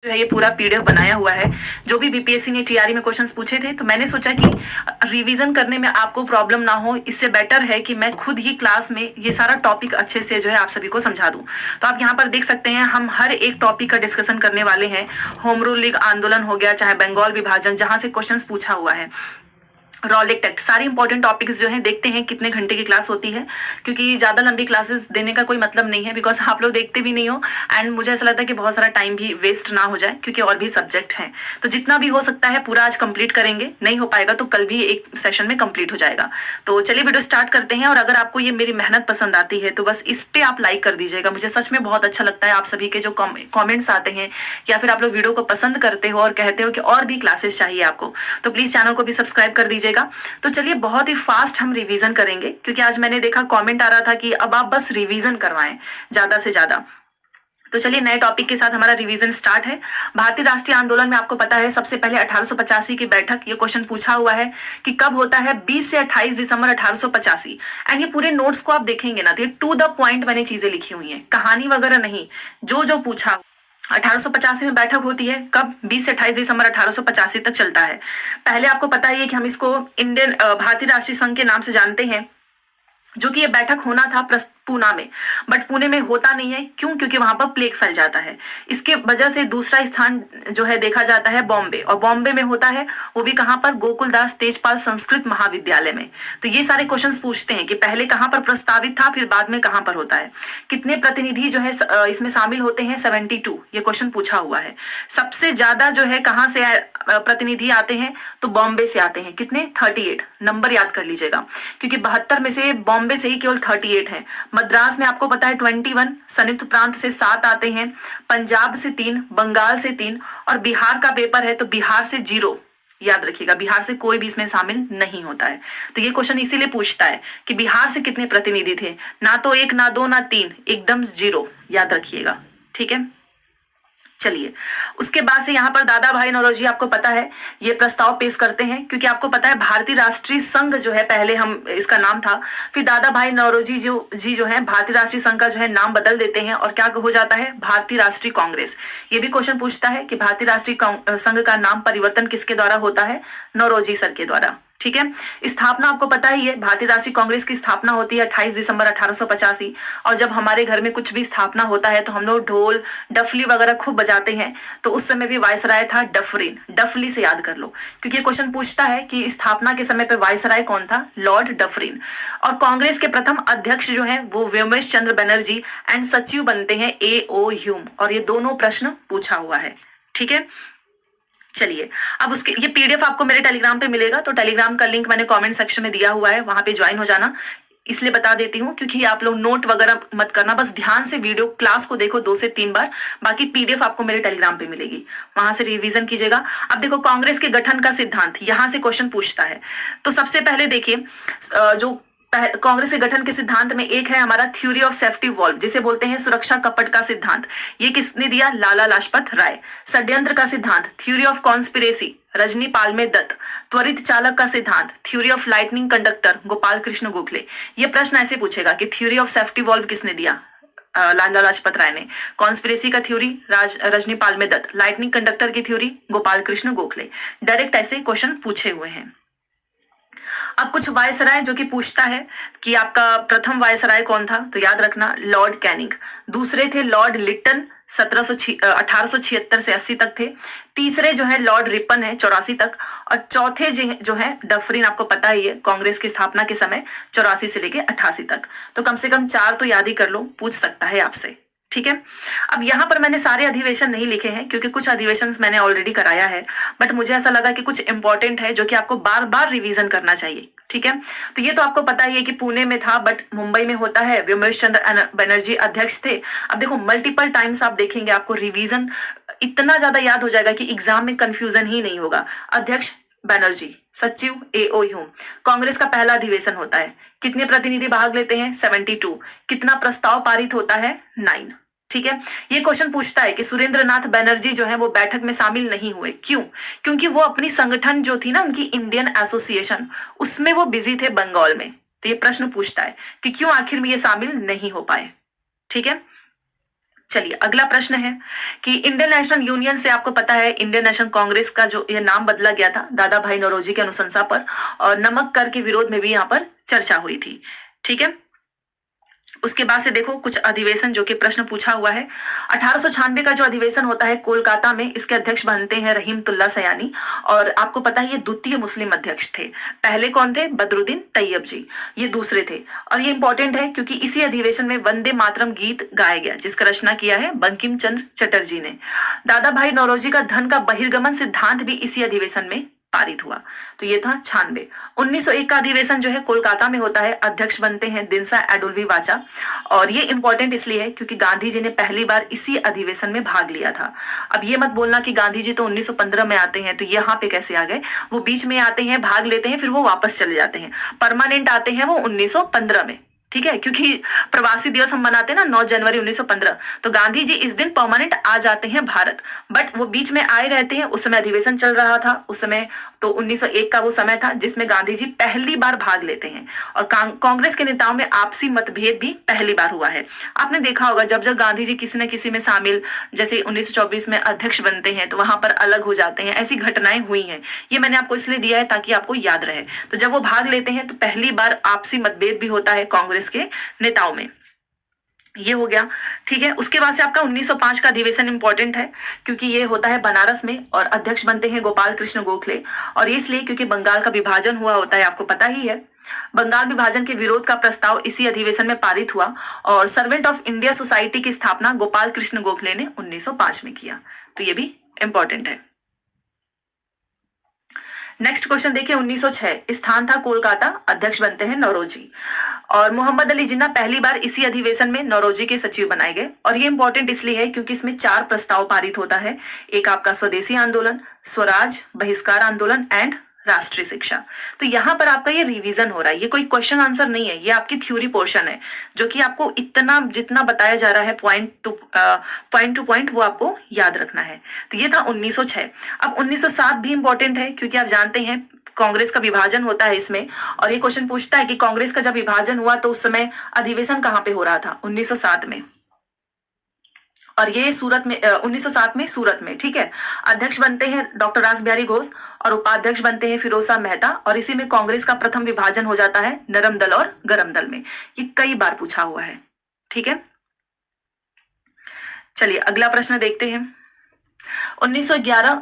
जो है ये पूरा पीडीएफ बनाया हुआ है। जो भी बीपीएससी ने टीआरई में क्वेश्चंस पूछे थे, तो मैंने सोचा कि रिवीजन करने में आपको प्रॉब्लम ना हो, इससे बेटर है कि मैं खुद ही क्लास में ये सारा टॉपिक अच्छे से जो है आप सभी को समझा दूं। तो आप यहाँ पर देख सकते हैं हम हर एक टॉपिक का डिस्कशन करने वाले हैं। होम रूल लीग आंदोलन हो गया, चाहे बंगाल विभाजन, जहां से क्वेश्चन पूछा हुआ है, रॉलिक टेक्ट, सारे इंपॉर्टेंट टॉपिक्स जो हैं। देखते हैं कितने घंटे की क्लास होती है, क्योंकि ज़्यादा लंबी क्लासेस देने का कोई मतलब नहीं है, बिकॉज आप लोग देखते भी नहीं हो एंड मुझे ऐसा लगता है कि बहुत सारा टाइम भी वेस्ट ना हो जाए, क्योंकि और भी सब्जेक्ट हैं। तो जितना भी हो सकता है पूरा आज कंप्लीट करेंगे, नहीं हो पाएगा तो कल भी एक सेशन में कंप्लीट हो जाएगा। तो चलिए वीडियो स्टार्ट करते हैं। और अगर आपको ये मेरी मेहनत पसंद आती है तो बस इस पे आप लाइक कर दीजिएगा। मुझे सच में बहुत अच्छा लगता है आप सभी के जो कॉमेंट्स आते हैं, या फिर आप लोग वीडियो को पसंद करते हो और कहते हो कि और भी क्लासेस चाहिए आपको, तो प्लीज चैनल को भी सब्सक्राइब कर दीजिएगा। तो चलिए बहुत ही फास्ट हम रिवीजन करेंगे, क्योंकि आज मैंने देखा कमेंट आ रहा था कि अब आप बस रिवीजन करवाएं ज्यादा से ज्यादा। तो चलिए नए टॉपिक के साथ हमारा रिवीजन स्टार्ट है। भारतीय राष्ट्रीय आंदोलन में आपको पता है सबसे पहले 1885 की बैठक, ये क्वेश्चन पूछा हुआ है कि कब होता है, 20 से 28 दिसंबर 1885। एंड ये पूरे नोट्स को आप देखेंगे ना, तो ये टू द पॉइंट मैंने चीजें लिखी हुई हैं, कहानी वगैरह नहीं। जो जो पूछा, 1885 में बैठक होती है, कब, 20 से 28 दिसंबर 1885 तक चलता है। पहले आपको पता ही है कि हम इसको इंडियन भारतीय राष्ट्रीय संघ के नाम से जानते हैं, जो कि ये बैठक होना था पूना में, बट पुणे में होता नहीं है। क्यों? क्योंकि वहां पर प्लेग फैल जाता है। इसके वजह से दूसरा स्थान जो है देखा जाता है बॉम्बे, और बॉम्बे में होता है वो भी कहां पर, गोकुलदास तेजपाल संस्कृत महाविद्यालय में। तो ये सारे क्वेश्चंस पूछते हैं कि पहले कहां पर प्रस्तावित था, फिर बाद में कहां पर होता है। कितने प्रतिनिधि जो है इसमें शामिल होते हैं, 72, ये क्वेश्चन पूछा हुआ है। सबसे ज्यादा जो है कहां से प्रतिनिधि आते हैं, तो बॉम्बे से आते हैं। कितने? 38, नंबर याद कर लीजिएगा, क्योंकि 72 में से बॉम्बे से ही केवल 38 है। मद्रास में आपको पता है 21, संयुक्त प्रांत से 7 आते हैं, पंजाब से 3, बंगाल से 3, और बिहार का पेपर है तो बिहार से 0। याद रखिएगा, बिहार से कोई भी इसमें शामिल नहीं होता है। तो ये क्वेश्चन इसीलिए पूछता है कि बिहार से कितने प्रतिनिधि थे, ना तो 1, ना 2, ना 3, एकदम 0। याद रखिएगा, ठीक है। चलिए उसके बाद से यहाँ पर दादा भाई नौरोजी, आपको पता है ये प्रस्ताव पेश करते हैं, क्योंकि आपको पता है भारतीय राष्ट्रीय संघ जो है, पहले हम इसका नाम था, फिर दादा भाई नौरोजी जो है भारतीय राष्ट्रीय संघ का जो है नाम बदल देते हैं, और क्या हो जाता है, भारतीय राष्ट्रीय कांग्रेस। ये भी क्वेश्चन पूछता है कि भारतीय राष्ट्रीय संघ का नाम परिवर्तन किसके द्वारा होता है, नौरोजी सर के द्वारा, ठीक है। स्थापना आपको पता ही है, भारतीय राष्ट्रीय कांग्रेस की स्थापना होती है 28 दिसंबर 1885। और जब हमारे घर में कुछ भी स्थापना होता है तो हम लोग ढोल डफली वगैरह खूब बजाते हैं, तो उस समय भी वायसराय था डफरिन, डफली से याद कर लो, क्योंकि ये क्वेश्चन पूछता है कि स्थापना के समय पे वायसराय कौन था, लॉर्ड डफरिन। और कांग्रेस के प्रथम अध्यक्ष जो है वो व्योमेश चंद्र बनर्जी, एंड सचिव बनते हैं A.O. ह्यूम। और ये दोनों प्रश्न पूछा हुआ है, ठीक है। चलिए अब उसके ये पीडीएफ आपको मेरे टेलीग्राम पे मिलेगा, तो टेलीग्राम का लिंक मैंने कमेंट सेक्शन में दिया हुआ है, वहां पे ज्वाइन हो जाना। इसलिए बता देती हूँ क्योंकि आप लोग नोट वगैरह मत करना, बस ध्यान से वीडियो क्लास को देखो 2 से 3 बार, बाकी पीडीएफ आपको मेरे टेलीग्राम पे मिलेगी, वहां से रिवीजन कीजिएगा। अब देखो कांग्रेस के गठन का सिद्धांत, यहां से क्वेश्चन पूछता है। तो सबसे पहले देखिए जो कांग्रेस के गठन के सिद्धांत में एक है हमारा थ्योरी ऑफ सेफ्टी वॉल्व, जिसे बोलते हैं सुरक्षा कपट का सिद्धांत। ये किसने दिया, लाला लाजपत राय। षड्यंत्र का सिद्धांत, theory of conspiracy, Rajni Palme Dutt. त्वरित चालक का सिद्धांत, theory of lightning conductor, Gopal Krishna Gokhale. ये प्रश्न ऐसे पूछेगा कि थ्योरी ऑफ सेफ्टी वॉल्व किसने दिया, लाला लाजपत राय ने। कॉन्स्पिरेसी का theory Rajni Palme Dutt, lightning conductor की थ्योरी गोपाल कृष्ण गोखले। डायरेक्ट ऐसे क्वेश्चन पूछे हुए हैं। अब कुछ वायसराय जो कि पूछता है कि आपका प्रथम वायसराय कौन था, तो याद रखना लॉर्ड कैनिंग। दूसरे थे लॉर्ड लिटन, 1876 से 80 तक थे। तीसरे जो है लॉर्ड रिपन है, 84 तक। और चौथे जो है डफरिन, आपको पता ही है कांग्रेस की स्थापना के समय 84 से लेके 88 तक। तो कम से कम 4 तो याद ही कर लो, पूछ सकता है आपसे, ठीक है। अब यहाँ पर मैंने सारे अधिवेशन नहीं लिखे हैं, क्योंकि कुछ अधिवेशन मैंने ऑलरेडी कराया है, बट मुझे ऐसा लगा कि कुछ इंपॉर्टेंट है जो कि आपको बार बार रिवीजन करना चाहिए, ठीक है। तो ये तो आपको पता ही है कि पुणे में था, बट मुंबई में होता है, व्योमेश चंद्र बनर्जी अध्यक्ष थे। अब देखो मल्टीपल टाइम्स आप देखेंगे, आपको रिवीजन इतना ज्यादा याद हो जाएगा कि एग्जाम में कंफ्यूजन ही नहीं होगा। अध्यक्ष बनर्जी, सचिव A.O. ह्यूम। कांग्रेस का पहला अधिवेशन होता है, कितने प्रतिनिधि भाग लेते हैं, 72। कितना प्रस्ताव पारित होता है, 9, ठीक है। ये क्वेश्चन पूछता है कि सुरेंद्र नाथ बनर्जी जो है वो बैठक में शामिल नहीं हुए, क्यों? क्योंकि वो अपनी संगठन जो थी ना उनकी इंडियन एसोसिएशन, उसमें वो बिजी थे बंगाल में। तो ये प्रश्न पूछता है कि क्यों आखिर में ये शामिल नहीं हो पाए, ठीक है। चलिए अगला प्रश्न है कि इंडियन नेशनल यूनियन से आपको पता है इंडियन नेशनल कांग्रेस का जो ये नाम बदला गया था दादा भाई नौरोजी की अनुशंसा पर, और नमक कर के विरोध में भी यहाँ पर चर्चा हुई थी। ठीक है, उसके बाद से देखो कुछ अधिवेशन जो कि प्रश्न पूछा हुआ है। 1896 का जो अधिवेशन होता है कोलकाता में, इसके अध्यक्ष बनते हैं रहीमतुल्ला सयानी, और आपको पता है ये द्वितीय मुस्लिम अध्यक्ष थे। पहले कौन थे? बदरुद्दीन तैयब जी, ये दूसरे थे। और ये इंपॉर्टेंट है क्योंकि इसी अधिवेशन में वंदे मातरम गीत गाया गया जिसका रचना किया है बंकिम चंद्र चटर्जी ने। दादा भाई नौरोजी का धन का बहिर्गमन सिद्धांत भी इसी अधिवेशन में पारित हुआ। तो ये था 96। 1901 का अधिवेशन जो है कोलकाता में होता है, अध्यक्ष बनते हैं दिनसा एडुल्वी वाचा, और ये इंपॉर्टेंट इसलिए है क्योंकि गांधी जी ने पहली बार इसी अधिवेशन में भाग लिया था। अब ये मत बोलना कि गांधी जी तो 1915 में आते हैं तो यहाँ पे कैसे आ गए, वो बीच में आते हैं, भाग लेते हैं, फिर वो वापस चले जाते हैं। परमानेंट आते हैं वो 1915 में। ठीक है, क्योंकि प्रवासी दिवस हम मनाते हैं ना 9 जनवरी 1915, तो गांधी जी इस दिन परमानेंट आ जाते हैं भारत, बट वो बीच में आए रहते हैं। उस समय अधिवेशन चल रहा था उस समय, तो 1901 का वो समय था जिसमें गांधी जी पहली बार भाग लेते हैं। और कांग्रेस के नेताओं में आपसी मतभेद भी पहली बार हुआ है। आपने देखा होगा जब जब गांधी जी किसी न किसी में शामिल, जैसे 1924 में अध्यक्ष बनते हैं तो वहां पर अलग हो जाते हैं, ऐसी घटनाएं हुई हैं। ये मैंने आपको इसलिए दिया है ताकि आपको याद रहे। तो जब वो भाग लेते हैं तो पहली बार आपसी मतभेद भी होता है कांग्रेस के नेताओं में। ये हो गया। ठीक है, उसके बाद से आपका 1905 का अधिवेशन इंपॉर्टेंट है क्योंकि ये होता है बनारस में, और अध्यक्ष बनते हैं गोपाल कृष्ण गोखले। और ये इसलिए क्योंकि बंगाल का विभाजन हुआ होता है, आपको पता ही है। बंगाल विभाजन के विरोध का प्रस्ताव इसी अधिवेशन में पारित हुआ, और सर्वेंट ऑफ इंडिया सोसाइटी की स्थापना गोपाल कृष्ण गोखले ने 1905 में किया। तो ये भी इंपॉर्टेंट है। नेक्स्ट क्वेश्चन देखिए 1906, स्थान था कोलकाता, अध्यक्ष बनते हैं नौरोजी, और मोहम्मद अली जिन्ना पहली बार इसी अधिवेशन में नौरोजी के सचिव बनाए गए। और ये इंपॉर्टेंट इसलिए है क्योंकि इसमें 4 प्रस्ताव पारित होता है। एक आपका स्वदेशी आंदोलन, स्वराज, बहिष्कार आंदोलन एंड राष्ट्रीय शिक्षा। तो यहाँ पर आपका ये रिवीजन हो रहा है, ये कोई क्वेश्चन आंसर नहीं है, ये आपकी थ्योरी पोर्शन है जो कि आपको इतना जितना बताया जा रहा है पॉइंट टू पॉइंट वो आपको याद रखना है। तो ये था 1906। अब 1907 भी इंपॉर्टेंट है क्योंकि आप जानते हैं कांग्रेस का विभाजन होता है इसमें, और ये क्वेश्चन पूछता है कि कांग्रेस का जब विभाजन हुआ तो उस समय अधिवेशन कहाँ पे हो रहा था? 1907 में, और ये सूरत में 1907 में सूरत में। ठीक है, अध्यक्ष बनते हैं डॉक्टर रास बिहारी घोष और उपाध्यक्ष बनते हैं फिरोज शाह मेहता, और इसी में कांग्रेस का प्रथम विभाजन हो जाता है नरम दल और गरम दल में। ये कई बार पूछा हुआ है। ठीक है, चलिए अगला प्रश्न देखते हैं। 1911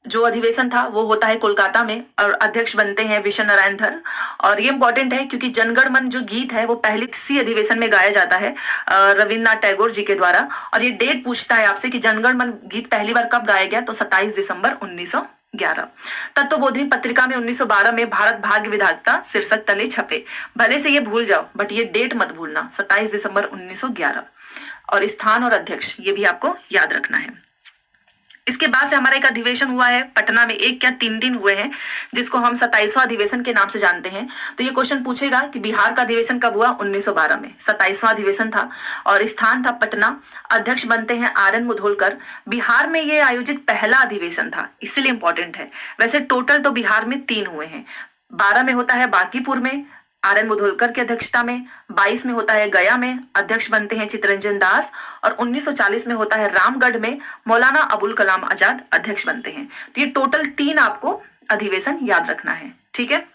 जो अधिवेशन था वो होता है कोलकाता में, और अध्यक्ष बनते हैं विश्व नारायण धर। और ये इंपॉर्टेंट है क्योंकि जनगण मन जो गीत है वो पहले इसी अधिवेशन में गाया जाता है रविन्द्रनाथ टैगोर जी के द्वारा। और ये डेट पूछता है आपसे कि जनगण मन गीत पहली बार कब गाया गया, तो 27 दिसंबर 1911। तत्वबोधिनी पत्रिका में 1912 में भारत भाग्य विधाता शीर्षक तले छपे। भले से ये भूल जाओ बट ये डेट मत भूलना, 27 दिसंबर 1911। और स्थान और अध्यक्ष ये भी आपको याद रखना है। इसके बाद से हमारा एक अधिवेशन हुआ है पटना में, 1 या 3 दिन हुए हैं, जिसको हम 27वां अधिवेशन के नाम से जानते हैं। तो ये क्वेश्चन पूछेगा कि बिहार का अधिवेशन कब हुआ? 1912 में, 27वां अधिवेशन था, और स्थान था पटना। अध्यक्ष बनते हैं RN मुधोलकर। बिहार में ये आयोजित पहला अधिवेशन था, इसलिए इंपॉर्टेंट है। वैसे टोटल तो बिहार में 3 हुए हैं। 12 में होता है बांकीपुर में RN मुधोलकर की अध्यक्षता में, 22 में होता है गया में, अध्यक्ष बनते हैं चितरंजन दास, और 1940 में होता है रामगढ़ में, मौलाना अबुल कलाम आजाद अध्यक्ष बनते हैं। तो ये टोटल 3 आपको अधिवेशन याद रखना है। ठीक है,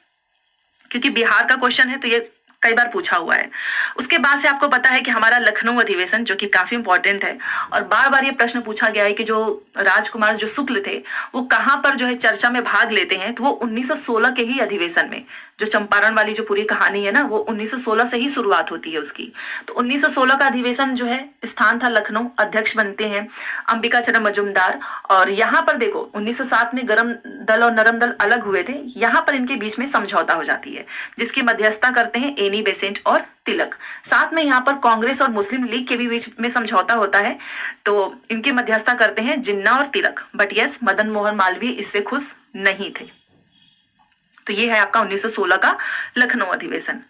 क्योंकि बिहार का क्वेश्चन है तो ये कई बार पूछा हुआ है। उसके बाद से आपको पता है कि हमारा लखनऊ अधिवेशन जो कि काफी इंपॉर्टेंट है, और बार बार ये प्रश्न पूछा गया है कि जो राजकुमार जो शुक्ल थे वो कहाँ पर जो है चर्चा में भाग लेते हैं, तो वो 1916 के ही अधिवेशन में, जो चंपारण वाली जो पूरी कहानी है ना वो 1916 से ही शुरुआत होती है उसकी। तो 1916 का अधिवेशन जो है स्थान था लखनऊ, अध्यक्ष बनते हैं अंबिका चरण मजुमदार। और यहाँ पर देखो 1907 में गरम दल और नरम दल अलग हुए थे, यहाँ पर इनके बीच में समझौता हो जाती है जिसकी मध्यस्थता करते हैं एनी बेसेंट और तिलक। साथ में यहाँ पर कांग्रेस और मुस्लिम लीग के भी बीच में समझौता होता है, तो इनकी मध्यस्थता करते हैं जिन्ना और तिलक। बट यस, मदन मोहन मालवीय इससे खुश नहीं थे। तो ये है आपका 1916 का लखनऊ अधिवेशन।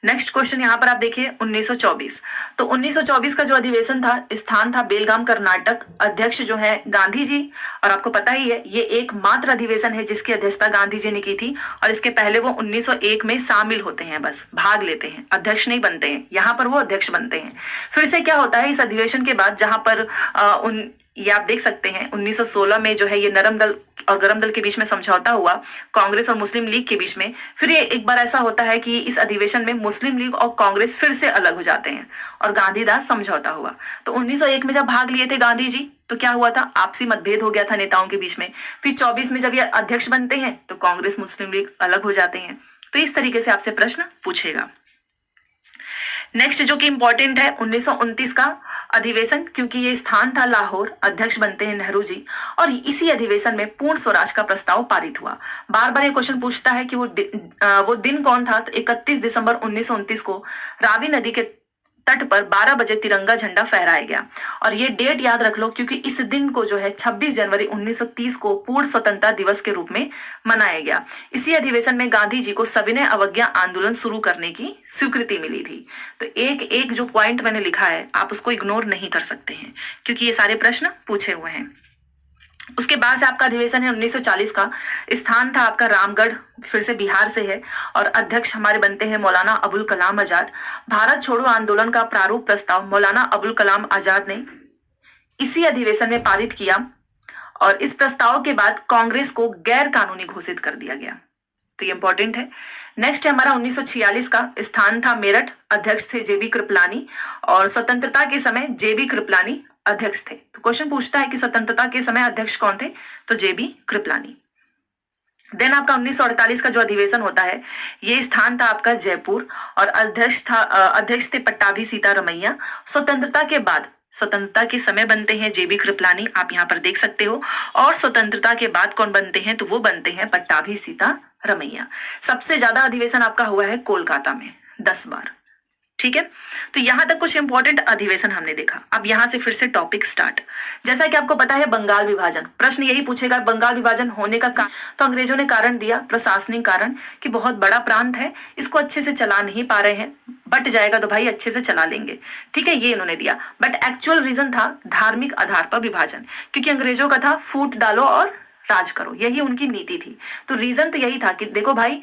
नेक्स्ट क्वेश्चन यहाँ पर आप देखिए 1924। तो 1924 का जो अधिवेशन था, स्थान था बेलगाम कर्नाटक, अध्यक्ष जो है गांधी जी। और आपको पता ही है ये एकमात्र अधिवेशन है जिसकी अध्यक्षता गांधी जी ने की थी। और इसके पहले वो 1901 में शामिल होते हैं, बस भाग लेते हैं, अध्यक्ष नहीं बनते हैं। यहाँ पर वो अध्यक्ष बनते हैं। फिर से क्या होता है इस अधिवेशन के बाद, जहां पर ये आप देख सकते हैं 1916 में जो है ये नरम दल और गरम दल के बीच में समझौता हुआ, कांग्रेस और मुस्लिम लीग के बीच में। फिर ये एक बार ऐसा होता है कि इस अधिवेशन में मुस्लिम लीग और कांग्रेस फिर से अलग हो जाते हैं और गांधीदास समझौता हुआ। तो 1901 में जब भाग लिए थे गांधी जी तो क्या हुआ था, आपसी मतभेद हो गया था नेताओं के बीच में। फिर 24 में जब ये अध्यक्ष बनते हैं तो कांग्रेस मुस्लिम लीग अलग हो जाते हैं। तो इस तरीके से आपसे प्रश्न पूछेगा। नेक्स्ट जो कि इंपॉर्टेंट है 1929 का अधिवेशन, क्योंकि ये स्थान था लाहौर, अध्यक्ष बनते हैं नेहरू जी। और इसी अधिवेशन में पूर्ण स्वराज का प्रस्ताव पारित हुआ। बार बार ये क्वेश्चन पूछता है कि वो दिन कौन था। तो 31 दिसंबर 1929 को रावी नदी के तट पर 12 बजे तिरंगा झंडा फहराया गया। और ये डेट याद रख लो क्योंकि इस दिन को जो है 26 जनवरी 1930 को पूर्ण स्वतंत्रता दिवस के रूप में मनाया गया। इसी अधिवेशन में गांधी जी को सविनय अवज्ञा आंदोलन शुरू करने की स्वीकृति मिली थी। तो एक एक जो पॉइंट मैंने लिखा है आप उसको इग्नोर नहीं कर सकते हैं क्योंकि ये सारे प्रश्न पूछे हुए हैं। उसके बाद से आपका अधिवेशन है 1940 का, स्थान था आपका रामगढ़, फिर से बिहार से है। और अध्यक्ष हमारे बनते हैं मौलाना अबुल कलाम आजाद। भारत छोड़ो आंदोलन का प्रारूप प्रस्ताव मौलाना अबुल कलाम आजाद ने इसी अधिवेशन में पारित किया और इस प्रस्ताव के बाद कांग्रेस को गैर कानूनी घोषित कर दिया गया। तो ये इंपॉर्टेंट है। नेक्स्ट है हमारा 1946 का, स्थान था मेरठ, अध्यक्ष थे जेबी कृपलानी। और स्वतंत्रता के समय जेबी कृपलानी अध्यक्ष थे। तो क्वेश्चन पूछता है कि स्वतंत्रता के समय अध्यक्ष कौन थे, तो जेबी कृपलानी। देन आपका 1948 का जो अधिवेशन होता है ये स्थान था आपका जयपुर और अध्यक्ष थे पट्टाभी सीतारमैया। स्वतंत्रता के बाद, स्वतंत्रता के समय बनते हैं जेबी कृपलानी, आप यहाँ पर देख सकते हो। और स्वतंत्रता के बाद कौन बनते हैं, तो वो बनते हैं पट्टाभी सीतारमैया। सबसे ज्यादा अधिवेशन आपका हुआ है कोलकाता में 10 बार। ठीक है, तो यहां तक कुछ इंपॉर्टेंट अधिवेशन हमने देखा। अब यहां से फिर से टॉपिक स्टार्ट। जैसा कि आपको पता है बंगाल विभाजन, प्रश्न यही पूछेगा बंगाल विभाजन होने का कारण। तो अंग्रेजों ने कारण दिया, प्रशासनिक कारण, कि बहुत बड़ा प्रांत है, इसको अच्छे से चला नहीं पा रहे हैं, बट जाएगा तो भाई अच्छे से चला लेंगे। ठीक है, ये इन्होंने दिया। बट एक्चुअल रीजन था धार्मिक आधार पर विभाजन, क्योंकि अंग्रेजों का था फूट डालो और राज करो, यही उनकी नीति थी। तो रीजन तो यही था कि देखो भाई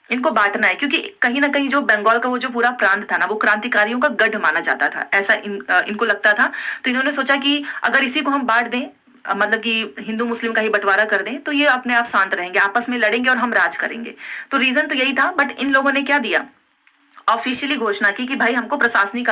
इनको बांटना है, क्योंकि कहीं ना कहीं जो बंगाल का वो जो पूरा प्रांत था ना वो क्रांतिकारियों का गढ़ माना जाता था, ऐसा इनको लगता था। तो इन्होंने सोचा कि अगर इसी को हम बांट दें, मतलब कि हिंदू मुस्लिम का ही बंटवारा कर दें, तो ये अपने आप शांत रहेंगे, आपस में लड़ेंगे और हम राज करेंगे। तो रीजन तो यही था। बट इन लोगों ने क्या दिया, ऑफिशियली घोषणा की कि भाई हमको प्रशासनिक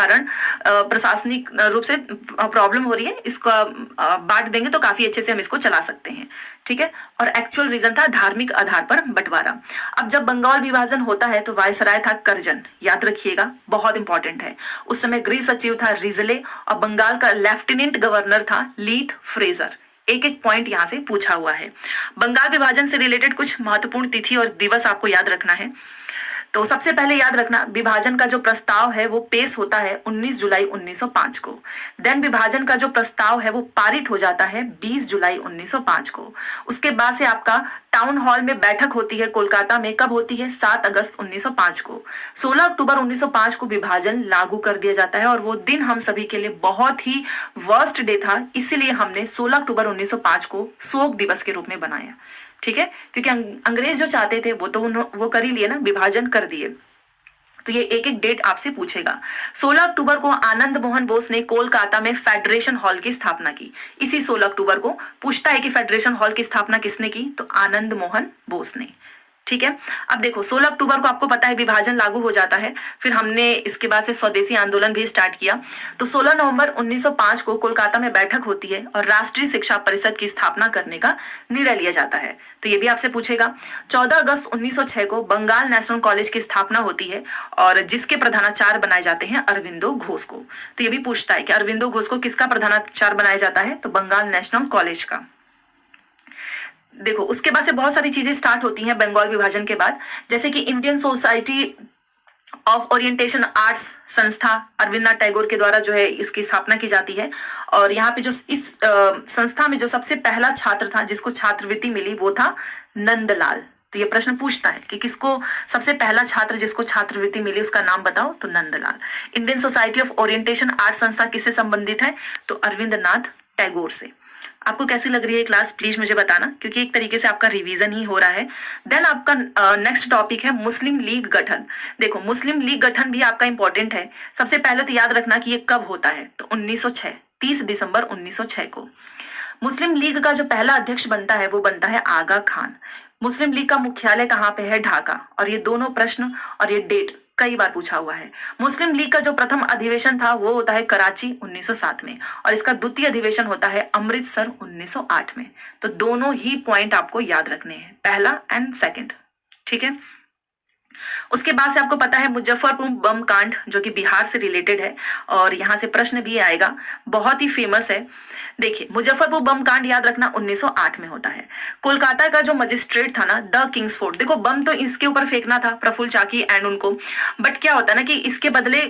रूप से प्रॉब्लम हो रही है, इसका बांट देंगे तो काफी अच्छे से हम इसको चला सकते हैं। ठीक है, और एक्चुअल रीजन था धार्मिक आधार पर बंटवारा। अब जब बंगाल विभाजन होता है तो वायसराय था करजन, याद रखिएगा, बहुत इंपॉर्टेंट है। उस समय गृह सचिव था रिजले और बंगाल का लेफ्टिनेंट गवर्नर था लीथ फ्रेजर। एक एक पॉइंट यहाँ से पूछा हुआ है। बंगाल विभाजन से रिलेटेड कुछ महत्वपूर्ण तिथि और दिवस आपको याद रखना है। तो सबसे पहले याद रखना, विभाजन का जो प्रस्ताव है वो पेश होता है 19 जुलाई 1905 को। देन विभाजन का जो प्रस्ताव है वो पारित हो जाता है 20 जुलाई 1905 को। उसके बाद से आपका टाउन हॉल में बैठक होती है कोलकाता में, कब होती है, 7 अगस्त 1905 को। 16 अक्टूबर 1905 को विभाजन लागू कर दिया जाता है और वो दिन हम सभी के लिए बहुत ही वर्स्ट डे था, इसीलिए हमने 16 अक्टूबर 1905 को शोक दिवस के रूप में बनाया। ठीक है, क्योंकि अंग्रेज जो चाहते थे वो कर ही लिए ना, विभाजन कर दिए। तो ये एक एक डेट आपसे पूछेगा। 16 अक्टूबर को आनंद मोहन बोस ने कोलकाता में फेडरेशन हॉल की स्थापना की। इसी 16 अक्टूबर को पूछता है कि फेडरेशन हॉल की स्थापना किसने की, तो आनंद मोहन बोस ने। ठीक है, अब देखो 16 अक्टूबर को आपको पता है विभाजन लागू हो जाता है। फिर हमने इसके बाद से स्वदेशी आंदोलन भी स्टार्ट किया। तो 16 नवंबर 1905 को कोलकाता में बैठक होती है और राष्ट्रीय शिक्षा परिषद की स्थापना करने का निर्णय लिया जाता है। तो ये भी आपसे पूछेगा। 14 अगस्त 1906 को बंगाल नेशनल कॉलेज की स्थापना होती है और जिसके प्रधानाचार्य बनाए जाते हैं अरविंदो घोष को। तो ये भी पूछता है कि अरविंदो घोष को किसका प्रधानाचार्य बनाया जाता है, तो बंगाल नेशनल कॉलेज का। देखो उसके बाद से बहुत सारी चीजें स्टार्ट होती हैं बंगाल विभाजन के बाद, जैसे कि Indian society of orientation arts संस्था अरविंदनाथ टैगोर के द्वारा जो है इसकी स्थापना की जाती है। और यहाँ पे जो इस संस्था में जो सबसे पहला छात्र था जिसको छात्रवृत्ति मिली वो था नंदलाल। तो ये प्रश्न पूछता है कि किसको सबसे पहला छात्र जिसको छात्रवृत्ति मिली उसका नाम बताओ, तो Nandlal. Indian society of orientation art संस्था किससे संबंधित है, तो अरविंद नाथ टैगोर से। आपको कैसी लग रही है क्लास, प्लीज मुझे बताना, क्योंकि एक तरीके से आपका रिवीजन ही हो रहा है। देन आपका नेक्स्ट टॉपिक है मुस्लिम लीग गठन। देखो मुस्लिम लीग गठन भी आपका इंपॉर्टेंट है। सबसे पहले तो याद रखना कि ये कब होता है, तो 1906, 30 दिसंबर 1906 को। मुस्लिम लीग का जो पहला अध्यक्ष बनता है वो बनता है आगा खान। मुस्लिम लीग का मुख्यालय कहाँ पे है, ढाका। और ये दोनों प्रश्न और ये डेट कई बार पूछा हुआ है। मुस्लिम लीग का जो प्रथम अधिवेशन था वो होता है कराची 1907 में, और इसका द्वितीय अधिवेशन होता है अमृतसर 1908 में। तो दोनों ही पॉइंट आपको याद रखने हैं, पहला एंड सेकंड, ठीक है। उसके बाद से आपको पता है मुजफ्फरपुर बम कांड, जो कि बिहार से रिलेटेड है और यहाँ से प्रश्न भी आएगा, बहुत ही फेमस है। देखिए मुजफ्फरपुर बम कांड याद रखना 1908 में होता है। कोलकाता का जो मजिस्ट्रेट था ना, द किंग्सफोर्ड, देखो बम तो इसके ऊपर फेंकना था, प्रफुल्ल चाकी एंड उनको, बट क्या होता है ना कि इसके बदले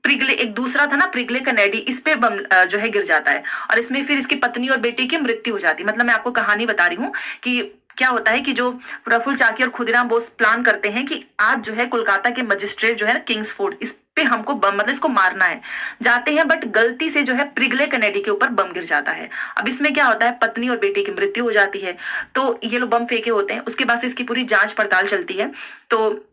प्रिगले, एक दूसरा था ना प्रिगले कैनेडी, इस पे बम जो है गिर जाता है और इसमें फिर इसकी पत्नी और बेटी की मृत्यु हो जाती है। मतलब मैं आपको कहानी बता रही हूँ कि क्या होता है कि जो प्रफुल्ल चाकी और खुदीराम बोस प्लान करते हैं कि आज जो है कोलकाता के मजिस्ट्रेट जो है ना किंग्सफोर्ड, इस पे हमको बम, मतलब इसको मारना है, जाते हैं, बट गलती से जो है प्रिगले कैनेडी के ऊपर बम गिर जाता है। अब इसमें क्या होता है, पत्नी और बेटी की मृत्यु हो जाती है। तो ये लोग बम फेंके होते हैं, उसके बाद से इसकी पूरी जांच पड़ताल चलती है। तो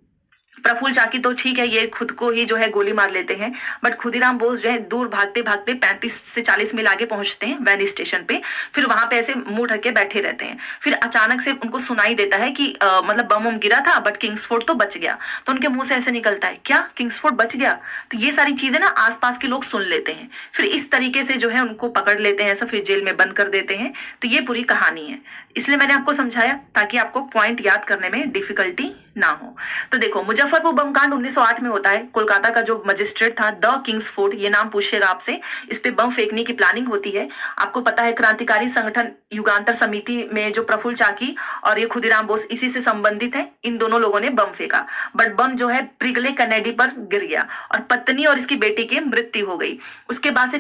प्रफुल्ल चाकी तो ठीक है, ये खुद को ही जो है गोली मार लेते हैं, बट खुदीराम बोस जो है दूर भागते भागते 35 से 40 मील आगे पहुंचते हैं वैली स्टेशन पे। फिर वहां पे ऐसे मुंह ढक के बैठे रहते हैं। फिर अचानक से उनको सुनाई देता है कि मतलब बम गिरा था बट किंग्सफोर्ड तो बच गया। तो उनके मुंह से ऐसे निकलता है, क्या किंग्सफोर्ड बच गया? तो ये सारी चीजें ना आसपास के लोग सुन लेते हैं, फिर इस तरीके से जो है उनको पकड़ लेते हैं, फिर जेल में बंद कर देते हैं। तो ये पूरी कहानी है, इसलिए मैंने आपको समझाया ताकि आपको पॉइंट याद करने में डिफिकल्टी ना हो। तो देखो मुजफ्फरपुर बम कांड 1908 में होता है। कोलकाता का जो मजिस्ट्रेट था द किंग्सफोर्ड, ये नाम पूछेगा आपसे, इस पे बम फेंकने की प्लानिंग होती है। आपको पता है क्रांतिकारी संगठन युगांतर समिति में जो प्रफुल्ल चाकी और ये खुदीराम बोस इसी से संबंधित है, इन दोनों लोगों ने बम फेंका, बट बम जो है प्रिगले कैनेडी पर गिर गया और पत्नी और इसकी बेटी की मृत्यु हो गई। उसके बाद से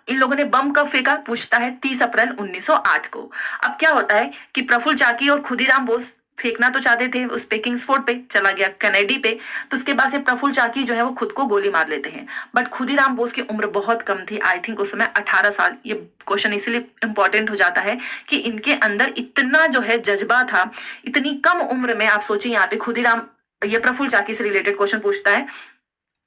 इन लोगों ने बम कब फेंका, पूछता है 30 अप्रैल 1908 को। अब क्या होता है कि प्रफुल्ल चाकी और खुदीराम बोस फेंकना तो चाहते थे उस पे, किंग्सफोर्ड पे चला गया, कैनेडी पे। तो उसके बाद से प्रफुल्ल चाकी जो है वो खुद को गोली मार लेते हैं, बट खुदीराम बोस की उम्र बहुत कम थी, आई थिंक उस समय 18 साल। ये क्वेश्चन इसलिए इंपॉर्टेंट हो जाता है कि इनके अंदर इतना जो है जज्बा था, इतनी कम उम्र में। आप सोचिए यहाँ पे खुदीराम, ये प्रफुल्ल चाकी से रिलेटेड क्वेश्चन पूछता है,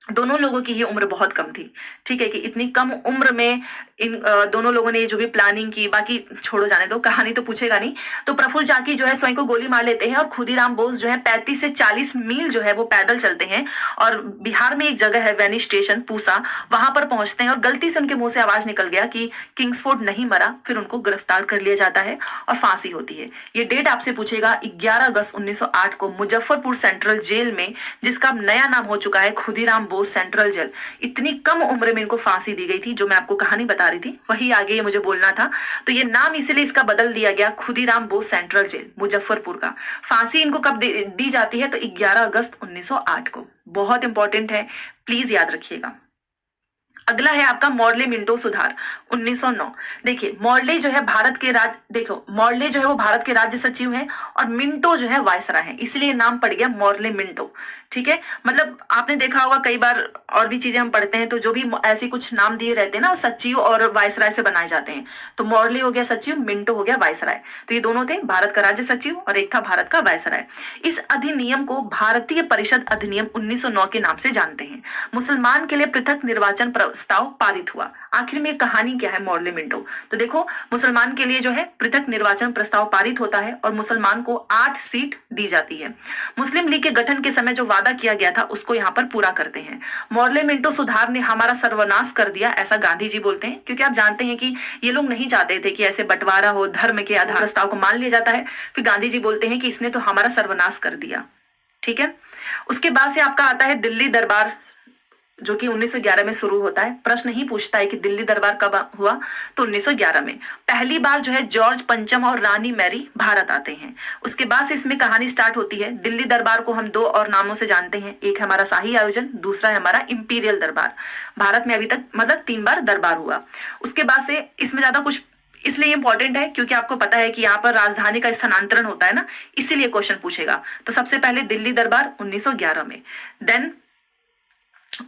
दोनों लोगों की ये उम्र बहुत कम थी, ठीक है, कि इतनी कम उम्र में इन दोनों लोगों ने ये जो भी प्लानिंग की, बाकी छोड़ो, जाने दो, कहानी तो पूछेगा नहीं। तो प्रफुल्ल चाकी जो है स्वयं को गोली मार लेते हैं और खुदीराम बोस जो है 35 से 40 मील जो है वो पैदल चलते हैं और बिहार में एक जगह है वैनी स्टेशन पूसा, वहां पर पहुंचते हैं और गलती से उनके मुंह से आवाज निकल गया कि किंग्सफोर्ड नहीं मरा। फिर उनको गिरफ्तार कर लिया जाता है और फांसी होती है। ये डेट आपसे पूछेगा 11 अगस्त 1908 को मुजफ्फरपुर सेंट्रल जेल में, जिसका नया नाम हो चुका है खुदीराम बोस सेंट्रल जेल। इतनी कम उम्र में इनको फांसी दी गई थी, जो मैं आपको कहानी बता रही थी वही आगे ये मुझे बोलना था। तो ये नाम इसलिए इसका बदल दिया गया, खुदीराम बोस सेंट्रल जेल मुजफ्फरपुर का। फांसी इनको कब दी जाती है, तो 11 अगस्त 1908 को। बहुत इंपॉर्टेंट है, प्लीज याद रखिएगा। अगला है आपका मॉर्ले मिंटो सुधार 1909। देखिए मॉर्ले जो है भारत के मॉर्ले जो है वो भारत के राज्य सचिव हैं और मिंटो जो है वायसराय है, इसलिए नाम पड़ गया मॉर्ले मिंटो, ठीक है। मतलब आपने देखा होगा कई बार और भी चीजें हम पढ़ते हैं तो जो भी ऐसे कुछ नाम दिए रहते हैं ना, सचिव और वायसराय से बनाए जाते हैं। तो मॉर्ले हो गया सचिव, मिंटो हो गया वायसराय। तो ये दोनों थे, भारत का राज्य सचिव और एक था भारत का वायसराय। इस अधिनियम को भारतीय परिषद अधिनियम 1909 के नाम से जानते हैं। मुसलमान के लिए पृथक निर्वाचन प्रस्ताव पारित हुआ। आखिर में कहानी क्या है मॉर्ले मिंटो, तो देखो मुसलमान के लिए जो है पृथक निर्वाचन प्रस्ताव पारित होता है और मुसलमान को 8 सीट दी जाती है। मुस्लिम लीग के गठन के समय जो वादा किया गया था उसको यहाँ पर पूरा करते हैं। मॉर्ले मिंटो सुधार ने हमारा सर्वनाश कर दिया, ऐसा गांधी जी बोलते हैं, क्योंकि आप जानते हैं कि ये लोग नहीं चाहते थे कि ऐसे बंटवारा हो, धर्म के आधार प्रस्ताव को मान लिया जाता है। फिर गांधी जी बोलते हैं कि इसने तो हमारा सर्वनाश कर दिया, ठीक है। उसके बाद से आपका आता है दिल्ली दरबार, जो कि 1911 में शुरू होता है। प्रश्न ही पूछता है कि दिल्ली दरबार कब हुआ, तो 1911 में। पहली बार जो है जॉर्ज पंचम और रानी मैरी भारत आते हैं। उसके बाद से इसमें कहानी स्टार्ट होती है। दिल्ली दरबार को हम 2 और नामों से जानते हैं, एक है हमारा शाही आयोजन, दूसरा है हमारा इंपीरियल दरबार। भारत में अभी तक मतलब 3 बार दरबार हुआ। उसके बाद से इसमें ज्यादा कुछ इसलिए इंपॉर्टेंट है क्योंकि आपको पता है कि यहाँ पर राजधानी का स्थानांतरण होता है ना, इसीलिए क्वेश्चन पूछेगा। तो सबसे पहले दिल्ली दरबार 1911 में, देन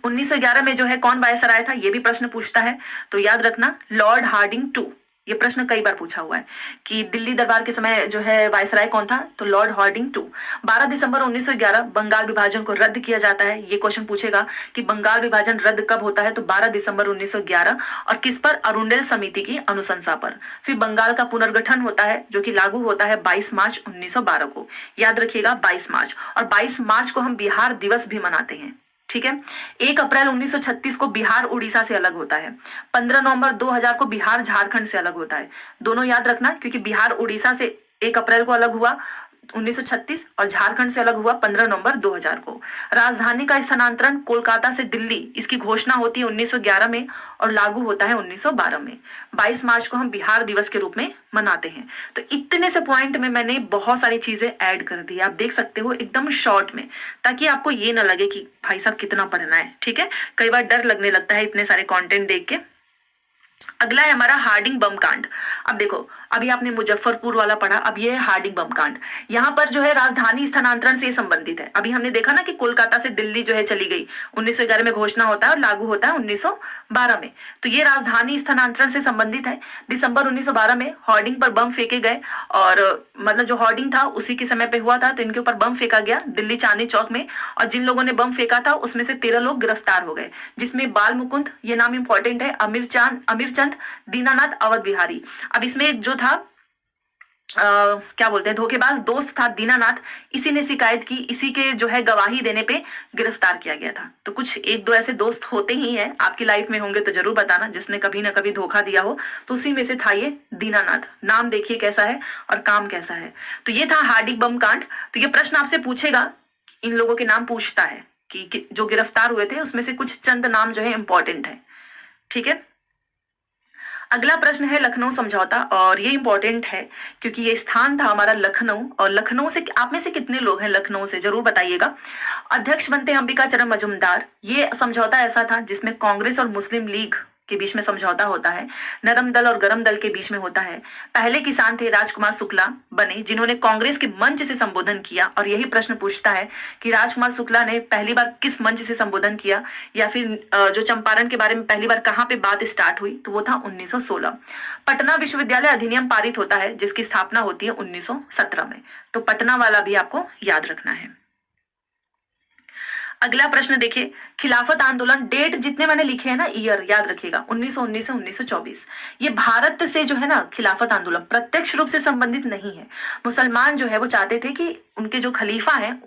1911 में जो है कौन वायसराय था, ये भी प्रश्न पूछता है। तो याद रखना लॉर्ड हार्डिंग टू, ये प्रश्न कई बार पूछा हुआ है कि दिल्ली दरबार के समय जो है वायसराय कौन था, तो लॉर्ड हार्डिंग टू। 12 दिसंबर 1911 बंगाल विभाजन को रद्द किया जाता है। ये क्वेश्चन पूछेगा कि बंगाल विभाजन रद्द कब होता है, तो 12 दिसंबर 1911, और किस पर, अरुंडेल समिति की अनुशंसा पर। फिर बंगाल का पुनर्गठन होता है जो कि लागू होता है 22 मार्च 1912 को, याद रखिएगा 22 मार्च, और 22 मार्च को हम बिहार दिवस भी मनाते हैं, ठीक है। 1 अप्रैल 1936 को बिहार उड़ीसा से अलग होता है। 15 नवंबर 2000 को बिहार झारखंड से अलग होता है। दोनों याद रखना क्योंकि बिहार उड़ीसा से 1 अप्रैल को अलग हुआ 1936 और झारखंड से अलग हुआ 15 नवंबर 2000 को। राजधानी का स्थानांतरण कोलकाता से दिल्ली, इसकी घोषणा होती है 1911 में और लागू होता है 1912 में। 22 मार्च को हम बिहार दिवस के रूप में मनाते हैं। तो इतने से पॉइंट में मैंने बहुत सारी चीजें ऐड कर दी, आप देख सकते हो एकदम शॉर्ट में, ताकि आपको ये ना लगे कि भाई साहब कितना पढ़ना है, ठीक है। कई बार डर लगने लगता है इतने सारे कंटेंट देख के। अगला है हमारा हार्डिंग बम कांड। अब देखो, अभी आपने मुजफ्फरपुर वाला पढ़ा, अब ये है हार्डिंग बम कांड। यहाँ पर जो है राजधानी स्थानांतरण से संबंधित है। अभी हमने देखा ना कि कोलकाता से दिल्ली जो है चली गई, 1911 में घोषणा होता है और लागू होता है 1912 में। तो ये राजधानी स्थानांतरण से संबंधित है। दिसंबर 1912 में होर्डिंग पर बम फेंके गए, और मतलब जो होर्डिंग था उसी के समय पे हुआ था, तो इनके ऊपर बम फेंका गया दिल्ली चांदनी चौक में, और जिन लोगों ने बम फेंका था उसमें से 13 लोग गिरफ्तार हो गए, जिसमें बाल मुकुंद, ये नाम इंपॉर्टेंट है, अमीरचंद, दीनानाथ, अवध बिहारी। अब इसमें जो था क्या बोलते हैं, धोखेबाज दोस्त था दीनानाथ, इसी ने शिकायत की, इसी के जो है गवाही देने पे गिरफ्तार किया गया था। तो कुछ एक दो ऐसे दोस्त होते ही हैं, आपकी लाइफ में होंगे तो जरूर बताना, जिसने कभी ना कभी धोखा दिया हो, तो उसी में से था ये दीनानाथ। नाम देखिए कैसा है और काम कैसा है। तो ये था हार्डिंग बम कांड। तो ये प्रश्न आपसे पूछेगा, इन लोगों के नाम पूछता है कि जो गिरफ्तार हुए थे उसमें से कुछ चंद नाम जो है इंपॉर्टेंट है, ठीक है। अगला प्रश्न है लखनऊ समझौता, और ये इंपॉर्टेंट है क्योंकि ये स्थान था हमारा लखनऊ, और लखनऊ से आप में से कितने लोग हैं लखनऊ से, जरूर बताइएगा। अध्यक्ष बनते अंबिका चरण मजूमदार। ये समझौता ऐसा था जिसमें कांग्रेस और मुस्लिम लीग के बीच में समझौता होता है, नरम दल और गरम दल के बीच में होता है। पहले किसान थे राजकुमार शुक्ला बने, जिन्होंने कांग्रेस के मंच से संबोधन किया, और यही प्रश्न पूछता है कि राजकुमार शुक्ला ने पहली बार किस मंच से संबोधन किया, या फिर जो चंपारण के बारे में पहली बार कहाँ पे बात स्टार्ट हुई, तो वो था 1916। पटना विश्वविद्यालय अधिनियम पारित होता है जिसकी स्थापना होती है 1917 में। तो पटना वाला भी आपको याद रखना है। अगला प्रश्न देखिए, खिलाफत आंदोलन, डेट जितने मैंने लिखे हैं ना, ईयर याद रखिएगा, 1919 से 1924। ये भारत से जो है ना खिलाफत आंदोलन प्रत्यक्ष रूप से संबंधित नहीं है। मुसलमान जो है वो चाहते थे कि उनके जो खलीफा हैं,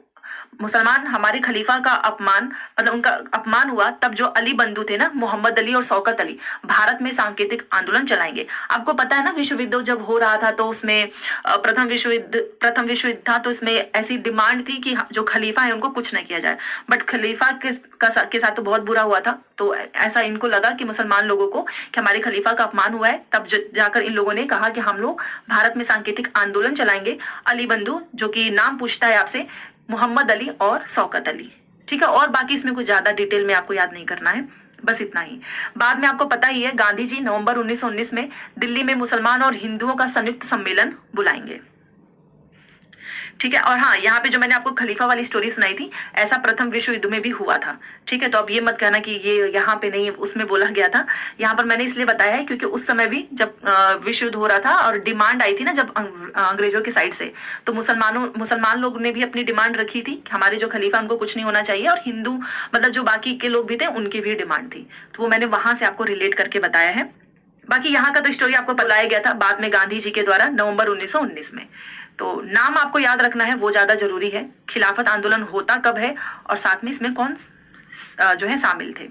मुसलमान हमारे खलीफा का अपमान, मतलब उनका अपमान हुआ, तब जो अली बंधु थे ना, मोहम्मद अली और शौकत अली, भारत में सांकेतिक आंदोलन चलाएंगे। आपको पता है ना विश्व युद्ध जब हो रहा था तो उसमें प्रथम विश्व युद्ध था, तो इसमें ऐसी डिमांड थी कि जो खलीफा है उनको कुछ न किया जाए, बट खलीफा के साथ तो बहुत बुरा हुआ था। तो ऐसा इनको लगा कि मुसलमान लोगों को कि हमारे खलीफा का अपमान हुआ है, तब जाकर इन लोगों ने कहा कि हम लोग भारत में सांकेतिक आंदोलन चलाएंगे। अली बंधु, जो कि नाम पूछता है आपसे, मोहम्मद अली और शौकत अली, ठीक है। और बाकी इसमें कुछ ज्यादा डिटेल में आपको याद नहीं करना है, बस इतना ही। बाद में आपको पता ही है, गांधी जी नवंबर 1919 में दिल्ली में मुसलमान और हिंदुओं का संयुक्त सम्मेलन बुलाएंगे, ठीक है। और हाँ, यहाँ पे जो मैंने आपको खलीफा वाली स्टोरी सुनाई थी, ऐसा प्रथम विश्व युद्ध में भी हुआ था, ठीक है। तो अब ये मत कहना कि ये यहाँ पे नहीं, उसमें बोला गया था। यहाँ पर मैंने इसलिए बताया है क्योंकि उस समय भी जब विश्व युद्ध हो रहा था और डिमांड आई थी ना जब अंग्रेजों की साइड से, तो मुसलमान लोग ने भी अपनी डिमांड रखी थी कि हमारे जो खलीफा उनको कुछ नहीं होना चाहिए, और हिंदू मतलब जो बाकी के लोग भी थे उनकी भी डिमांड थी। तो वो मैंने वहां से आपको रिलेट करके बताया है। बाकी यहाँ का तो स्टोरी आपको बताया गया था बाद में गांधी जी के द्वारा नवंबर 1919 में। तो नाम आपको याद रखना है, वो ज्यादा जरूरी है। खिलाफत आंदोलन होता कब है और साथ में इसमें कौन जो है शामिल थे।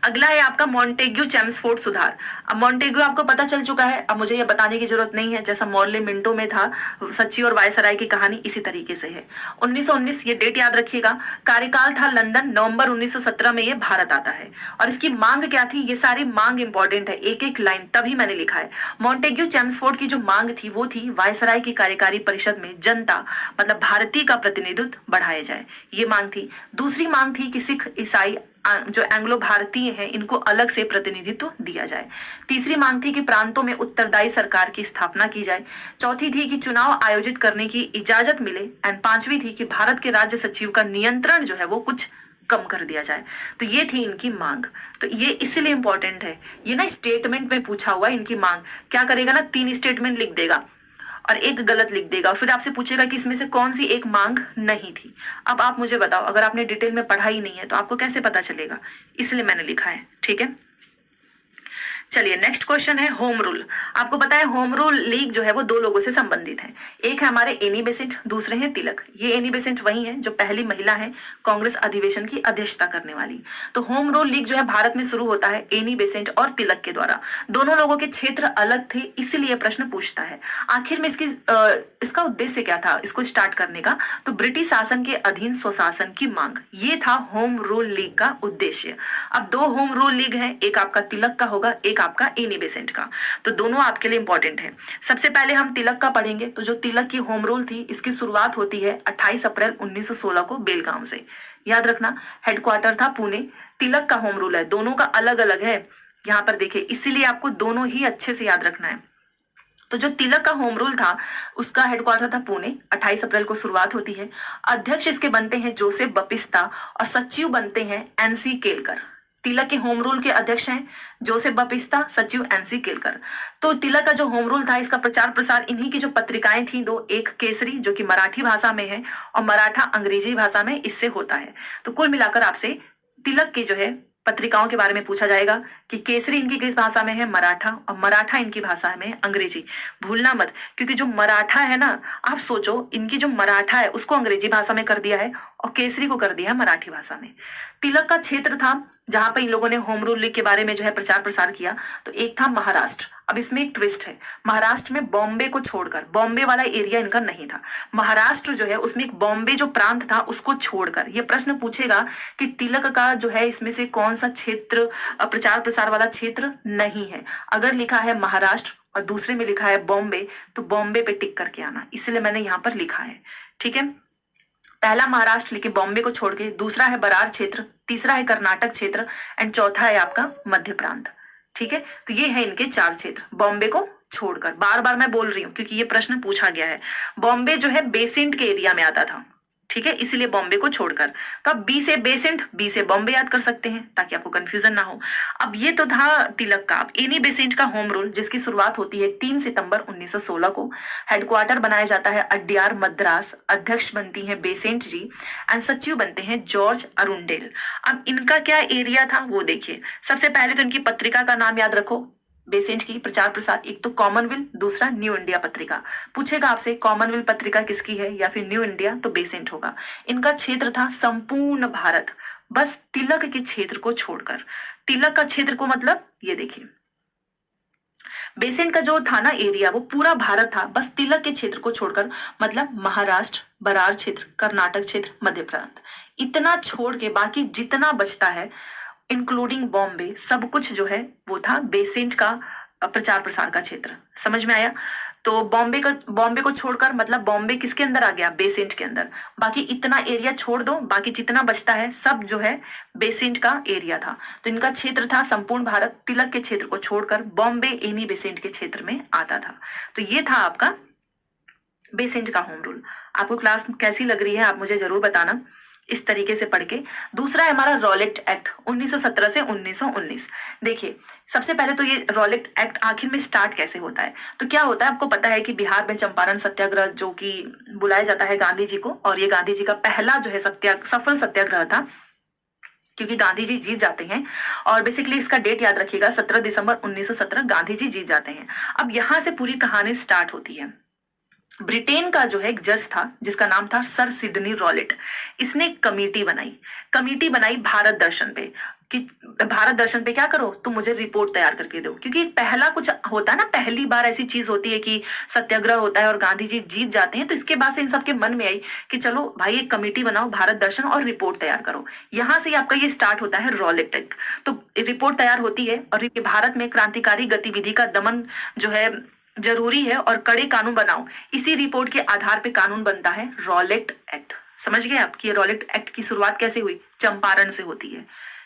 अगला है आपका मॉन्टेग्यू चेम्सफोर्ड सुधार। अब मॉन्टेग्यू आपको पता चल चुका है, अब मुझे ये बताने की जरूरत नहीं है, जैसा मॉर्ले मिंटो में था सच्ची और वायसराय की कहानी, इसी तरीके से है। 1919 ये डेट याद रखिएगा। कार्यकाल था लंदन, नवंबर 1917 में ये भारत आता है। और इसकी मांग क्या थी, ये सारी मांग इंपॉर्टेंट है, एक एक लाइन तभी मैंने लिखा है। मॉन्टेग्यू चेम्सफोर्ड की जो मांग थी वो थी वायसराय की कार्यकारी परिषद में जनता मतलब भारतीय का प्रतिनिधित्व बढ़ाया जाए, ये मांग थी। दूसरी मांग थी कि सिख ईसाई जो एंग्लो भारतीय हैं इनको अलग से प्रतिनिधित्व दिया जाए। तीसरी मांग थी कि प्रांतों में उत्तरदायी सरकार की स्थापना की जाए। चौथी थी कि चुनाव आयोजित करने की इजाजत मिले। एंड पांचवी थी कि भारत के राज्य सचिव का नियंत्रण जो है वो कुछ कम कर दिया जाए। तो ये थी इनकी मांग। तो ये इसलिए इंपॉर्टेंट है, ये ना स्टेटमेंट में पूछा हुआ है इनकी मांग। क्या करेगा ना, 3 स्टेटमेंट लिख देगा और एक गलत लिख देगा, फिर आपसे पूछेगा कि इसमें से कौन सी एक मांग नहीं थी। अब आप मुझे बताओ, अगर आपने डिटेल में पढ़ा ही नहीं है तो आपको कैसे पता चलेगा, इसलिए मैंने लिखा है। ठीक है, चलिए नेक्स्ट क्वेश्चन है होम रूल। आपको पता है होम रूल लीग जो है वो 2 लोगों से संबंधित है। एक है हमारे एनी बेसेंट, दूसरे हैं तिलक। ये एनी बेसेंट वही है जो पहली महिला है कांग्रेस अधिवेशन की अध्यक्षता करने वाली। तो होम रूल लीग जो है भारत में शुरू होता है एनी बेसेंट और तिलक के द्वारा। दोनों लोगों के क्षेत्र अलग थे, इसीलिए प्रश्न पूछता है। आखिर में इसका उद्देश्य क्या था इसको स्टार्ट करने का, तो ब्रिटिश शासन के अधीन स्वशासन की मांग, ये था होम रूल लीग का उद्देश्य। अब 2 होम रूल लीग है, एक आपका तिलक का होगा, एक आपका एनी बेसेंट का। तो दोनों आपके लिए इंपॉर्टेंट है। सबसे पहले हम तिलक का पढ़ेंगे। तो जो तिलक की होम रूल थी इसकी शुरुआत होती है 28 अप्रैल 1916 को बेलगांव से। याद रखना, हेडक्वार्टर था पुणे। तिलक का होम रूल है, दोनों का अलग अलग है यहाँ पर देखिए, इसीलिए आपको दोनों ही अच्छे से याद रखना है। तो जो तिलक का होम रूल था उसका हेडक्वार्टर था पुणे, 28 अप्रैल को शुरुआत होती है। अध्यक्ष इसके बनते हैं जोसेफ बपिस्ता और सचिव बनते हैं एनसी केलकर। तिलक के होम रूल के अध्यक्ष हैं जोसेफ बपिस्ता, सचिव एनसी केलकर। तो तिलक का जो होम रूल था इसका प्रचार प्रसार इन्हीं की जो पत्रिकाएं थी 2, एक केसरी जो कि मराठी भाषा में है और मराठा अंग्रेजी भाषा में, इससे होता है। तो कुल मिलाकर आपसे तिलक के जो है पत्रिकाओं के बारे में पूछा जाएगा कि केसरी इनकी किस भाषा में है, मराठा, और मराठा इनकी भाषा में है अंग्रेजी। भूलना मत, क्योंकि जो मराठा है ना, आप सोचो इनकी जो मराठा है उसको अंग्रेजी भाषा में कर दिया है और केसरी को कर दिया है मराठी भाषा में। तिलक का क्षेत्र था जहां पर इन लोगों ने होम रूल लीग के बारे में जो है प्रचार प्रसार किया, तो एक था महाराष्ट्र। अब इसमें एक ट्विस्ट है, महाराष्ट्र में बॉम्बे को छोड़कर, बॉम्बे वाला एरिया इनका नहीं था, महाराष्ट्र जो है उसमें एक बॉम्बे जो प्रांत था उसको छोड़कर। ये प्रश्न पूछेगा कि तिलक का जो है इसमें से कौन सा क्षेत्र प्रचार प्रसार वाला क्षेत्र नहीं है। अगर लिखा है महाराष्ट्र और दूसरे में लिखा है बॉम्बे, तो बॉम्बे पे टिक करके आना, इसलिए मैंने यहाँ पर लिखा है। ठीक है, पहला महाराष्ट्र लेकिन बॉम्बे को छोड़ के, दूसरा है बरार क्षेत्र, तीसरा है कर्नाटक क्षेत्र एंड चौथा है आपका मध्य प्रांत। ठीक है, तो ये है इनके 4 क्षेत्र, बॉम्बे को छोड़कर। बार बार मैं बोल रही हूँ क्योंकि ये प्रश्न पूछा गया है। बॉम्बे जो है बेसेंट के एरिया में आता था, ठीक है, इसीलिए बॉम्बे को छोड़कर। तो आप बी से बेसेंट, बी से बॉम्बे याद कर सकते हैं ताकि आपको कंफ्यूजन ना हो। अब ये तो था तिलक का। अब एनी बेसेंट का होम रूल जिसकी शुरुआत होती है 3 सितंबर 1916 को। हेडक्वार्टर बनाया जाता है अड्यार मद्रास। अध्यक्ष बनती हैं बेसेंट जी एंड सचिव बनते हैं जॉर्ज अरुंडेल। अब इनका क्या एरिया था वो देखिए। सबसे पहले तो इनकी पत्रिका का नाम याद रखो बेसेंट की, प्रचार प्रसार, एक तो कॉमनवेल्थ, दूसरा न्यू इंडिया पत्रिका। पूछेगा आपसे कॉमनवेल्थ पत्रिका किसकी है या फिर न्यू इंडिया, तो बेसेंट होगा। इनका क्षेत्र था संपूर्ण भारत, बस तिलक के क्षेत्र को छोड़कर। तिलक का क्षेत्र को मतलब ये देखिए, बेसेंट का जो था ना एरिया वो पूरा भारत था, बस तिलक के क्षेत्र को छोड़कर, मतलब महाराष्ट्र, बरार क्षेत्र, कर्नाटक क्षेत्र, मध्य प्रांत, इतना छोड़ के बाकी जितना बचता है इंक्लूडिंग बॉम्बे, सब कुछ जो है वो था बेसेंट का प्रचार प्रसार का क्षेत्र। समझ में आया? तो बॉम्बे को छोड़कर मतलब बॉम्बे किसके अंदर आ गया, बेसेंट के अंदर। बाकी इतना एरिया छोड़ दो, बाकी जितना बचता है सब जो है बेसेंट का एरिया था। तो इनका क्षेत्र था संपूर्ण भारत, तिलक के क्षेत्र को छोड़कर बॉम्बे एनी बेसेंट के क्षेत्र में आता था। तो ये था आपका बेसेंट का होम रूल। आपको क्लास कैसी लग रही है आप मुझे जरूर बताना, इस तरीके से पढ़ के। दूसरा है हमारा रॉलेट एक्ट 1917 से 1919। देखिए सबसे पहले तो ये रॉलेट एक्ट आखिर में स्टार्ट कैसे होता है, तो क्या होता है आपको पता है कि बिहार में चंपारण सत्याग्रह जो कि बुलाया जाता है गांधी जी को, और ये गांधी जी का पहला जो है सफल सत्याग्रह था क्योंकि गांधी जी जीत जाते हैं। और बेसिकली इसका डेट याद रखिएगा 17 दिसंबर 1917 गांधी जी जीत जाते हैं। अब यहाँ से पूरी कहानी स्टार्ट होती है। ब्रिटेन का जो है एक जज था जिसका नाम था सर सिडनी रॉलेट। इसने एक कमेटी बनाई भारत दर्शन पे कि भारत दर्शन पे क्या करो, तुम मुझे रिपोर्ट तैयार करके दो। क्योंकि पहला कुछ होता है ना, पहली बार ऐसी चीज होती है कि सत्याग्रह होता है और गांधी जी जीत जाते हैं। तो इसके बाद से इन सबके मन में आई कि चलो भाई एक कमेटी बनाओ भारत दर्शन और रिपोर्ट तैयार करो। यहाँ से आपका ये स्टार्ट होता है रॉलेट एक्ट। तो रिपोर्ट तैयार होती है और भारत में क्रांतिकारी गतिविधि का दमन जो है जरूरी है और कड़े कानून बनाओ। इसी रिपोर्ट के आधार पे कानून बनता है रॉलेट एक्ट। समझ गए आप कि रॉलेट एक्ट की शुरुआत कैसे हुई, चंपारण से होती है।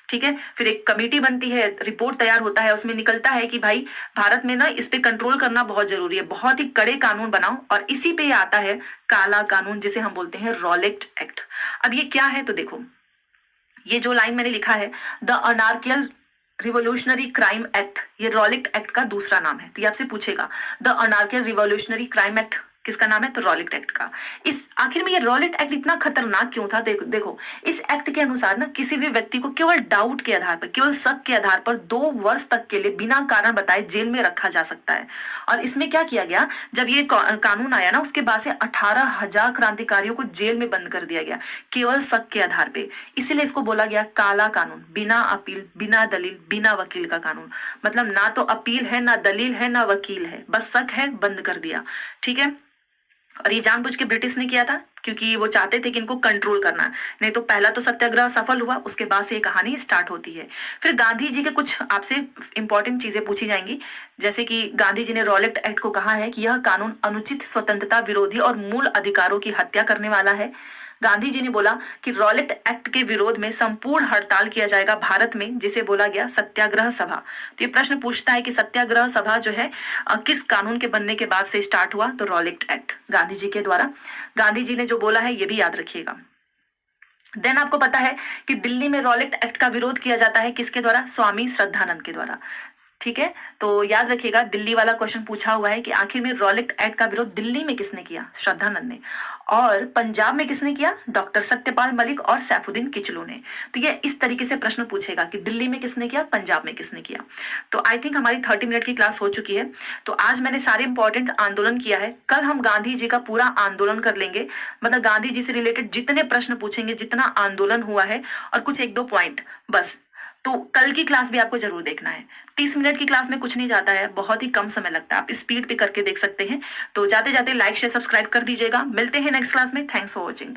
ठीक है। फिर एक कमेटी बनती है, रिपोर्ट तैयार होता है, उसमें निकलता है कि भाई भारत में ना इस पे कंट्रोल करना बहुत जरूरी है, बहुत ही कड़े कानून बनाओ, और इसी पे आता है काला कानून जिसे हम बोलते हैं रॉलेट एक्ट। अब ये क्या है तो देखो, ये जो लाइन मैंने लिखा है द अनार्कियल रिवोल्यूशनरी क्राइम एक्ट, ये रॉलेट एक्ट का दूसरा नाम है। तो ये आपसे पूछेगा द अनार्कियल रिवोल्यूशनरी क्राइम एक्ट किसका नाम है, तो रॉलेट एक्ट का। इस आखिर में ये रॉलेट एक्ट इतना खतरनाक क्यों था, देखो इस एक्ट के अनुसार ना किसी भी व्यक्ति को केवल डाउट के आधार पर, केवल शक के आधार पर 2 वर्ष तक के लिए बिना कारण बताए जेल में रखा जा सकता है। और इसमें क्या किया गया, जब ये कानून आया ना उसके बाद से 18,000 क्रांतिकारियों को जेल में बंद कर दिया गया केवल शक के आधार पे। इसीलिए इसको बोला गया काला कानून, बिना अपील, बिना दलील, बिना वकील का कानून। मतलब ना तो अपील है, ना दलील है, ना वकील है, बस शक है, बंद कर दिया। ठीक है। और ये जानबूझ के ब्रिटिश ने किया था क्योंकि वो चाहते थे कि इनको कंट्रोल करना, नहीं तो पहला तो सत्याग्रह सफल हुआ, उसके बाद से ये कहानी स्टार्ट होती है। फिर गांधी जी के कुछ आपसे इंपॉर्टेंट चीजें पूछी जाएंगी, जैसे कि गांधी जी ने रॉलेट एक्ट को कहा है कि यह कानून अनुचित, स्वतंत्रता विरोधी और मूल अधिकारों की हत्या करने वाला है। गांधी जी ने बोला कि रॉलेट एक्ट के विरोध में संपूर्ण हड़ताल किया जाएगा भारत में, जिसे बोला गया सत्याग्रह सभा। तो ये प्रश्न पूछता है कि सत्याग्रह सभा जो है किस कानून के बनने के बाद से स्टार्ट हुआ, तो रॉलेट एक्ट गांधी जी के द्वारा। गांधी जी ने जो बोला है ये भी याद रखिएगा। देन आपको पता है कि दिल्ली में रॉलेट एक्ट का विरोध किया जाता है किसके द्वारा, स्वामी श्रद्धानंद के द्वारा। ठीक है, तो याद रखिएगा दिल्ली वाला क्वेश्चन पूछा हुआ है कि आखिर में रॉलेट एक्ट का विरोध दिल्ली में किसने किया, श्रद्धानंद ने, और पंजाब में किसने किया, डॉक्टर सत्यपाल मलिक और सैफुद्दीन किचलू ने। तो ये इस तरीके से प्रश्न पूछेगा कि दिल्ली में किसने किया, पंजाब में किसने किया। तो आई थिंक हमारी 30 मिनट की क्लास हो चुकी है। तो आज मैंने सारे इंपॉर्टेंट आंदोलन किया है, कल हम गांधी जी का पूरा आंदोलन कर लेंगे, मतलब गांधी जी से रिलेटेड जितने प्रश्न पूछेंगे, जितना आंदोलन हुआ है, और कुछ 1-2 पॉइंट बस। तो कल की क्लास भी आपको जरूर देखना है। 30 मिनट की क्लास में कुछ नहीं जाता है, बहुत ही कम समय लगता है, आप स्पीड पे करके देख सकते हैं। तो जाते जाते लाइक शेयर सब्सक्राइब कर दीजिएगा। मिलते हैं नेक्स्ट क्लास में। Thanks for watching.